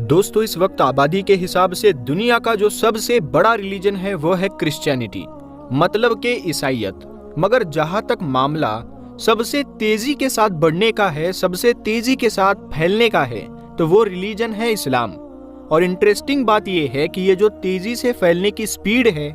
दोस्तों, इस वक्त आबादी के हिसाब से दुनिया का जो सबसे बड़ा रिलीजन है वो है क्रिश्चियनिटी, मतलब के ईसाईयत। मगर जहां तक मामला सबसे तेजी के साथ बढ़ने का है, सबसे तेजी के साथ फैलने का है, तो वो रिलीजन है इस्लाम। और इंटरेस्टिंग बात यह है कि ये जो तेजी से फैलने की स्पीड है,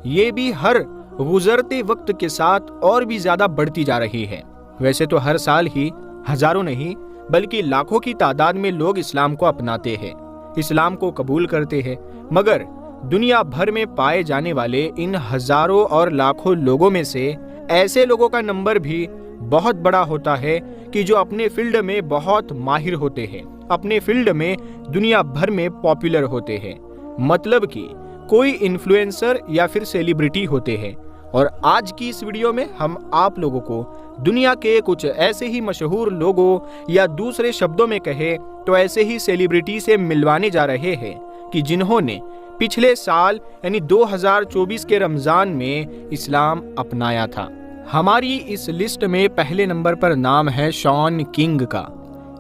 ये भी हर गुजरते वक्त के साथ और भी ज्यादा बढ़ती जा रही है। वैसे तो हर साल ही हजारों नहीं बल्कि लाखों की तादाद में लोग इस्लाम को अपनाते हैं, इस्लाम को कबूल करते हैं। मगर दुनिया भर में पाए जाने वाले इन हजारों और लाखों लोगों में से ऐसे लोगों का नंबर भी बहुत बड़ा होता है कि जो अपने फील्ड में बहुत माहिर होते हैं, अपने फील्ड में दुनिया भर में पॉपुलर होते हैं, मतलब कि कोई इन्फ्लुएंसर या फिर सेलिब्रिटी होते हैं। और आज की इस वीडियो में हम आप लोगों को दुनिया के कुछ ऐसे ही मशहूर लोगों, या दूसरे शब्दों में कहे तो ऐसे ही सेलिब्रिटी से मिलवाने जा रहे हैं कि जिन्होंने पिछले साल यानी 2024 के रमजान में इस्लाम अपनाया था। हमारी इस लिस्ट में पहले नंबर पर नाम है शॉन किंग का।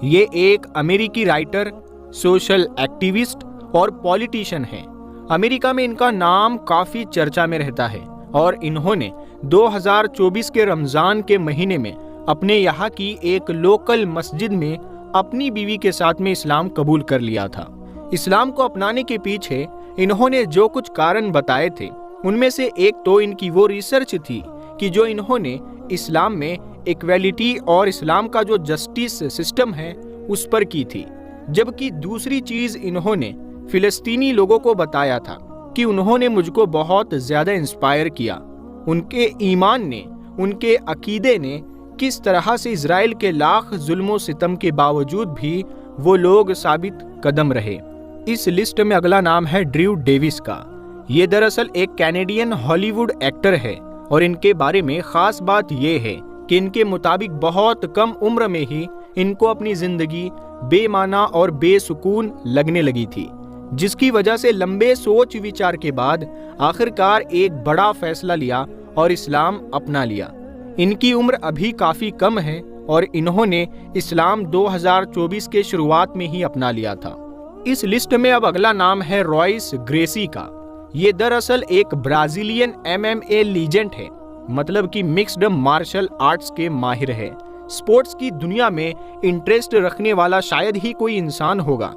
ये एक अमेरिकी राइटर, सोशल एक्टिविस्ट और पॉलिटिशियन है। अमेरिका में इनका नाम काफी चर्चा में रहता है और इन्होंने 2024 के रमजान के महीने में अपने यहाँ की एक लोकल मस्जिद में अपनी बीवी के साथ में इस्लाम कबूल कर लिया था। इस्लाम को अपनाने के पीछे इन्होंने जो कुछ कारण बताए थे, उनमें से एक तो इनकी वो रिसर्च थी कि जो इन्होंने इस्लाम में इक्वेलिटी और इस्लाम का जो जस्टिस सिस्टम है उस पर की थी। जबकि दूसरी चीज इन्होंने फिलिस्तीनी लोगों को बताया था कि उन्होंने मुझको बहुत ज्यादा इंस्पायर किया। उनके ईमान ने, उनके अकीदे ने किस तरह से इजराइल के लाख जुल्मों सितम के बावजूद भी वो लोग साबित कदम रहे। इस लिस्ट में अगला नाम है ड्रू डेविस का। ये दरअसल एक कैनेडियन हॉलीवुड एक्टर है और इनके बारे में खास बात ये है कि इनके मुताबिक बहुत कम उम्र में ही इनको अपनी जिंदगी बेमाना और बेसुकून लगने लगी थी, जिसकी वजह से लंबे सोच विचार के बाद आखिरकार एक बड़ा फैसला लिया और इस्लाम अपना लिया। इनकी उम्र अभी काफी कम है और इन्होंने इस्लाम 2024 के शुरुआत में ही अपना लिया था। इस लिस्ट में अब अगला नाम है रॉयस ग्रेसी का। ये दरअसल एक ब्राजीलियन MMA लीजेंड है, मतलब कि मिक्स्ड मार्शल आर्ट्स के माहिर है। स्पोर्ट्स की दुनिया में इंटरेस्ट रखने वाला शायद ही कोई इंसान होगा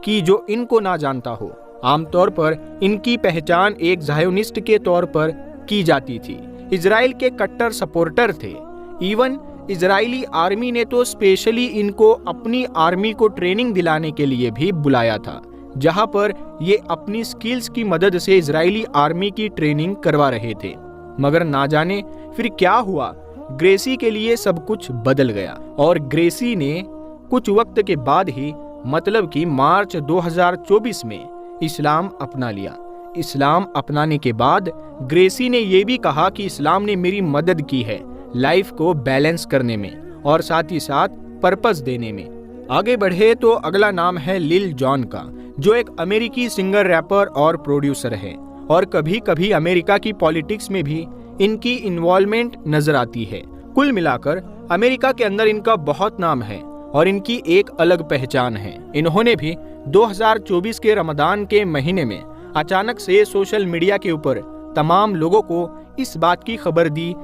कि जो इनको ना जानता हो। आमतौर पर इनकी पहचान एक ज़ायोनिस्ट के तौर पर की जाती थी। इजराइल के कट्टर सपोर्टर थे। इवन इजरायली आर्मी ने तो स्पेशली इनको अपनी आर्मी को ट्रेनिंग दिलाने के लिए भी बुलाया था, जहां पर ये अपनी स्किल्स की मदद से इजरायली आर्मी की ट्रेनिंग करवा रहे थे। मगर ना जाने फिर क्या हुआ, ग्रेसी के लिए सब कुछ बदल गया और ग्रेसी ने कुछ वक्त के बाद ही, मतलब कि मार्च 2024 में इस्लाम अपना लिया। इस्लाम अपनाने के बाद ग्रेसी ने यह भी कहा कि इस्लाम ने मेरी मदद की है लाइफ को बैलेंस करने में और साथ ही साथ पर्पस देने में। आगे बढ़े तो अगला नाम है लिल जॉन का, जो एक अमेरिकी सिंगर, रैपर और प्रोड्यूसर है और कभी कभी अमेरिका की पॉलिटिक्स में भी इनकी इन्वॉल्वमेंट नजर आती है। कुल मिलाकर अमेरिका के अंदर इनका बहुत नाम है और इनकी एक अलग पहचान है। इन्होंने भी 2024 के रमजान के महीने में अचानक से सोशल मीडिया के ऊपर तमाम लोगों को इस बात की खबर दी,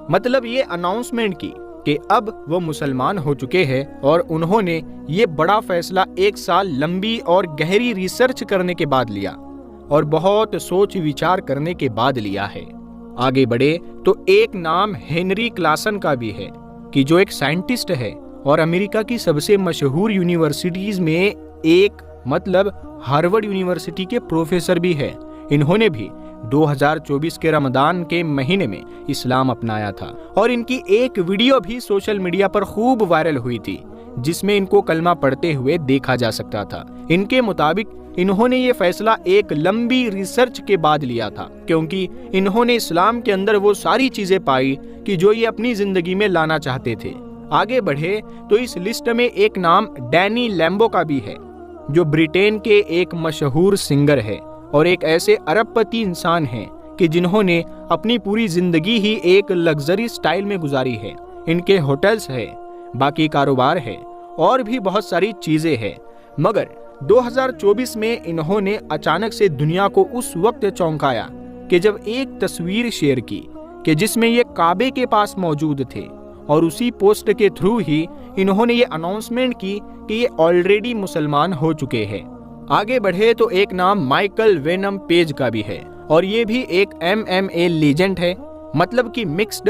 मतलब ये अनाउंसमेंट की कि अब वो मुसलमान हो चुके हैं और उन्होंने ये बड़ा फैसला एक साल लंबी और गहरी रिसर्च करने के बाद लिया और बहुत सोच विचार करने के बाद लिया है। आगे बढ़े तो एक नाम हेनरी क्लासन का भी है कि जो एक साइंटिस्ट है और अमेरिका की सबसे मशहूर यूनिवर्सिटीज में एक, मतलब हार्वर्ड यूनिवर्सिटी के प्रोफेसर भी है। इन्होंने भी 2024 के रमजान के महीने में इस्लाम अपनाया था और इनकी एक वीडियो भी सोशल मीडिया पर खूब वायरल हुई थी, जिसमें इनको कलमा पढ़ते हुए देखा जा सकता था। इनके मुताबिक इन्होंने ये फैसला एक लंबी रिसर्च के बाद लिया था, क्योंकि इन्होंने इस्लाम के अंदर वो सारी चीजें पाई कि जो ये अपनी जिंदगी में लाना चाहते थे। आगे बढ़े तो इस लिस्ट में एक नाम डैनी लैम्बो का भी है, जो ब्रिटेन के एक मशहूर सिंगर है और एक ऐसे अरबपति इंसान हैं कि जिन्होंने अपनी पूरी जिंदगी ही एक लग्जरी स्टाइल में गुजारी है। इनके होटल्स है, बाकी कारोबार है और भी बहुत सारी चीजें हैं। मगर 2024 में इन्होंने अचानक से दुनिया को उस वक्त चौंकाया कि जब एक तस्वीर शेयर की कि जिसमें ये काबे के पास मौजूद थे, और उसी पोस्ट के थ्रू ही इन्होंने ये अनाउंसमेंट की कि ये ऑलरेडी मुसलमान हो चुके हैं। आगे बढ़े तो एक नाम माइकल वेनम पेज का भी है, और ये भी एक MMA लीजेंड है, मतलब कि मिक्स्ड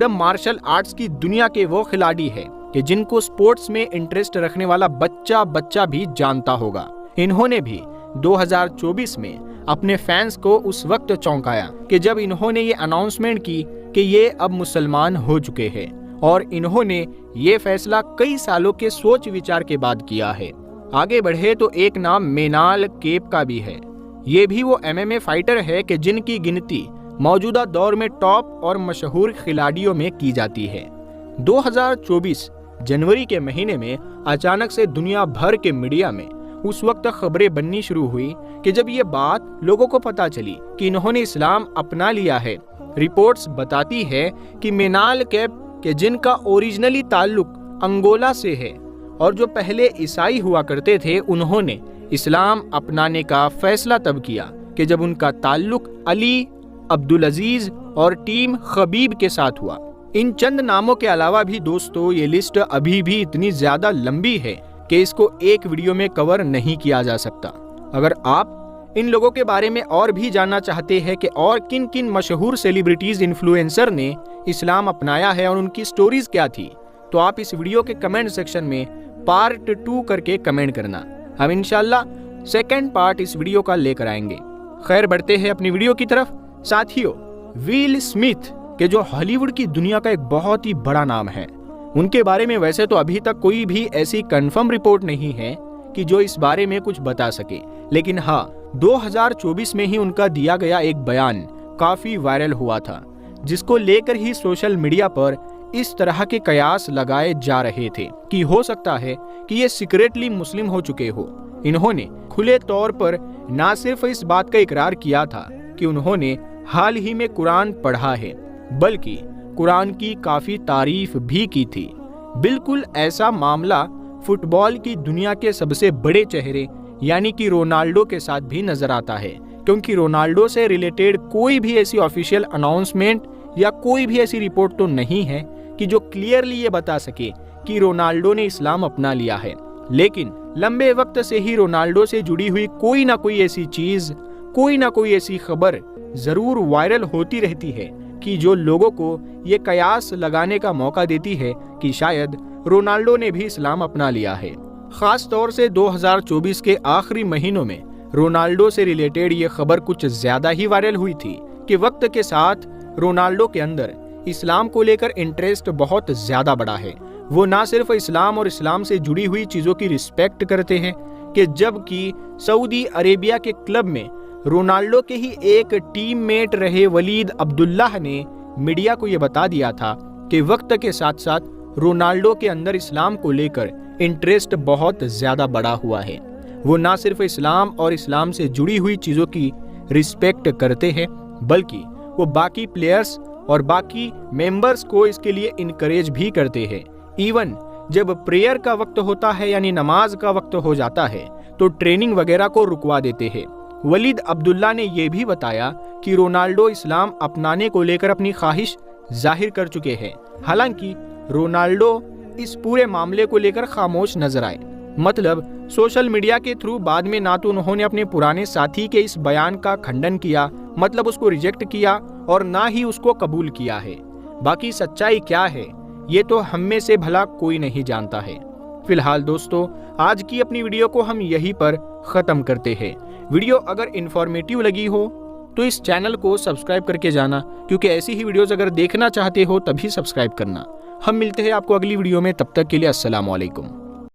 मार्शल आर्ट्स की दुनिया के वो खिलाड़ी है कि जिनको स्पोर्ट्स में इंटरेस्ट रखने वाला बच्चा भी जानता होगा। इन्होंने भी 2024 में अपने फैंस को उस वक्त चौंकाया कि जब इन्होंने ये अनाउंसमेंट की कि ये अब मुसलमान हो चुके हैं, और इन्होंने ये फैसला कई सालों के सोच विचार के बाद किया है। आगे बढ़े तो एक नाम मेनाल केप का भी है। ये भी वो MMA फाइटर है कि जिनकी गिनती मौजूदा दौर में टॉप और मशहूर खिलाड़ियों में की जाती है। 2024 जनवरी के महीने में अचानक से दुनिया भर के मीडिया में उस वक्त खबरें बननी शुरू हुई कि जब ये बात लोगों को पता चली कि इन्होंने इस्लाम अपना लिया है। रिपोर्ट्स बताती है कि मेनाल केप के जिनका ओरिजिनली ताल्लुक अंगोला से है और जो पहले ईसाई हुआ करते थे, उन्होंने इस्लाम अपनाने का फैसला तब किया कि जब उनका ताल्लुक अली, अब्दुल अजीज और टीम खबीब के साथ हुआ। इन चंद नामों के अलावा भी दोस्तों ये लिस्ट अभी भी इतनी ज्यादा लंबी है कि इसको एक वीडियो में कवर नहीं किया जा सकता। अगर आप इन लोगों के बारे में और भी जानना चाहते हैं कि और किन किन मशहूर सेलिब्रिटीज इन्फ्लुएंसर ने इस्लाम अपनाया है और उनकी स्टोरीज क्या थी, तो आप इस वीडियो के कमेंट सेक्शन में पार्ट 2 करके कमेंट करना। हम इंशाल्लाह सेकंड पार्ट इस वीडियो का लेकर आएंगे। खैर, बढ़ते हैं अपनी वीडियो की तरफ। साथियों, विल स्मिथ के जो हॉलीवुड की दुनिया का एक बहुत ही बड़ा नाम है, उनके बारे में वैसे तो अभी तक कोई भी ऐसी कंफर्म रिपोर्ट नहीं है कि जो इस बारे में कुछ बता सके, लेकिन हाँ, 2024 में ही उनका दिया गया एक बयान काफी वायरल हुआ था, जिसको लेकर ही सोशल मीडिया पर इस तरह के कयास लगाए जा रहे थे कि हो सकता है कि ये सीक्रेटली मुस्लिम हो चुके हो। इन्होंने खुले तौर पर न सिर्फ इस बात का इकरार किया था कि उन्होंने हाल ही में कुरान पढ़ा है, बल्कि कुरान की काफी तारीफ भी की थी। बिल्कुल ऐसा मामला फुटबॉल की दुनिया के सबसे बड़े चेहरे यानी कि रोनाल्डो के साथ भी नजर आता है, क्योंकि रोनाल्डो से रिलेटेड कोई भी ऐसी ऑफिशियल अनाउंसमेंट या कोई भी ऐसी रिपोर्ट तो नहीं है कि जो क्लियरली ये बता सके कि रोनाल्डो ने इस्लाम अपना लिया है। लेकिन लंबे वक्त से ही रोनाल्डो से जुड़ी हुई कोई ना कोई ऐसी चीज, कोई ना कोई ऐसी खबर जरूर वायरल होती रहती है कि जो लोगों को ये कयास लगाने का मौका देती है कि शायद रोनाल्डो ने भी इस्लाम अपना लिया है। खास तौर से 2024 के आखिरी महीनों में रोनाल्डो से रिलेटेड ये खबर कुछ ज्यादा ही वायरल हुई थी कि वक्त के साथ रोनाल्डो के अंदर इस्लाम को लेकर इंटरेस्ट बहुत ज्यादा बढ़ा है। वो ना सिर्फ इस्लाम और इस्लाम से जुड़ी हुई चीजों की रिस्पेक्ट करते हैं कि जबकि सऊदी अरेबिया के क्लब में रोनाल्डो के ही एक टीममेट रहे वलीद अब्दुल्लाह ने मीडिया को ये बता दिया था कि वक्त के साथ साथ रोनाल्डो के अंदर इस्लाम को लेकर इंटरेस्ट बहुत ज्यादा बढ़ा हुआ है। वो ना सिर्फ इस्लाम और इस्लाम से जुड़ी हुई चीजों की रिस्पेक्ट करते हैं, बल्कि वो बाकी प्लेयर्स और बाकी मेंबर्स को इसके लिए इनकरेज भी करते हैं। इवन जब प्रेयर का वक्त होता है यानी नमाज का वक्त हो जाता है तो ट्रेनिंग वगैरह को रुकवा देते हैं। वलीद अब्दुल्ला ने यह भी बताया कि रोनाल्डो इस्लाम अपनाने को लेकर अपनी ख्वाहिश जाहिर कर चुके हैं। हालांकि रोनाल्डो इस पूरे मामले को लेकर खामोश नजर आए, मतलब सोशल मीडिया के थ्रू बाद में ना तो उन्होंने अपने पुराने साथी के इस बयान का खंडन किया, मतलब उसको रिजेक्ट किया, और ना ही उसको कबूल किया है। बाकी सच्चाई क्या है ये तो हम में से भला कोई नहीं जानता है। फिलहाल दोस्तों, आज की अपनी वीडियो को हम यहीं पर खत्म करते हैं। वीडियो अगर इंफॉर्मेटिव लगी हो तो इस चैनल को सब्सक्राइब करके जाना, क्योंकि ऐसी ही वीडियोस अगर देखना चाहते हो तभी सब्सक्राइब करना। हम मिलते हैं आपको अगली वीडियो में, तब तक के लिए अस्सलाम वालेकुम।